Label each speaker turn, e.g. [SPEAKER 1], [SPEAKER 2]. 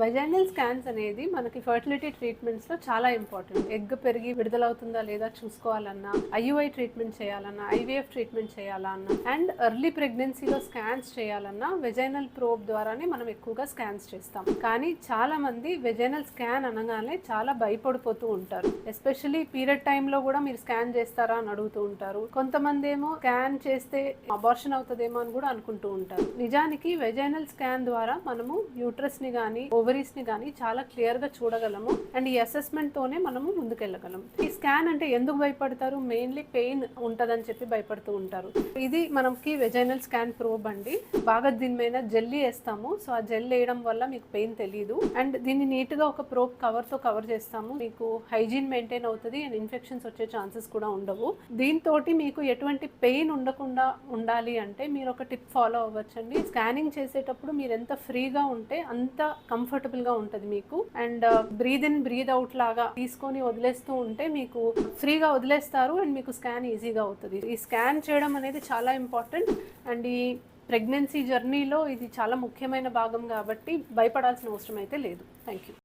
[SPEAKER 1] Vaginal scans అనేది మనకి fertility ట్రీట్మెంట్స్లో చాలా ఇంపార్టెంట్. ఎగ్ పెరిగి విడుదలవుతుందా లేదా చూసుకోవాలన్నా, ఐయుఐ ట్రీట్మెంట్ చేయాలన్నా, ఐవీఎఫ్ ట్రీట్మెంట్ చేయాలన్నా అండ్ ఎర్లీ ప్రెగ్నెన్సీలో స్కాన్స్ చేయాలన్నా వెజైనల్ ప్రోబ్ ద్వారానే మనం ఎక్కువగా స్కాన్స్ చేస్తాం. కానీ చాలా మంది వెజైనల్ స్కాన్ అనగానే చాలా భయపడిపోతూ ఉంటారు. ఎస్పెషల్లీ పీరియడ్ టైంలో కూడా మీరు స్కాన్ చేస్తారా అని అడుగుతూ ఉంటారు. కొంతమంది ఏమో స్కాన్ చేస్తే అబార్షన్ అవుతుందేమో అని కూడా అనుకుంటూ ఉంటారు. నిజానికి వెజైనల్ స్కాన్ ద్వారా మనము యూట్రస్ని కానీ ఓవరీస్ని కానీ చాలా క్లియర్గా చూడగలము అండ్ ఈ అసెస్మెంట్ తోనే మనము ముందుకెళ్ళగలము. ఈ స్కాన్ అంటే ఎందుకు భయపడతారు? మెయిన్లీ పెయిన్ ఉంటుందని చెప్పి భయపడుతూ ఉంటారు. ఇది మనకి వెజైనల్ స్కాన్ ప్రోబ్ అండి. బాగా దీని మీద జెల్లీ వేస్తాము. సో ఆ జెల్ వేయడం వల్ల మీకు పెయిన్ తెలియదు అండ్ దీన్ని నీట్గా ఒక ప్రోబ్ కవర్తో కవర్ చేస్తాము. మీకు హైజీన్ మెయింటైన్ అవుతుంది అండ్ ఇన్ఫెక్షన్స్ వచ్చే ఛాన్సెస్ కూడా ఉండవు. దీంతో మీకు ఎటువంటి పెయిన్ ఉండకుండా ఉండాలి అంటే మీరు ఒక టిప్ ఫాలో అవ్వచ్చండి. స్కానింగ్ చేసేటప్పుడు మీరు ఎంత ఫ్రీగా ఉంటే అంత కంఫర్టబుల్గా ఉంటుంది మీకు. And breathe in breathe out లాగా తీసుకొని వదిలేస్తూ ఉంటే మీకు ఫ్రీగా వదిలేస్తారు అండ్ మీకు స్కాన్ ఈజీగా అవుతుంది. ఈ స్కాన్ చేయడం అనేది చాలా ఇంపార్టెంట్ అండ్ ఈ ప్రెగ్నెన్సీ జర్నీలో ఇది చాలా ముఖ్యమైన భాగం కాబట్టి భయపడాల్సిన అవసరం అయితే లేదు. Thank you.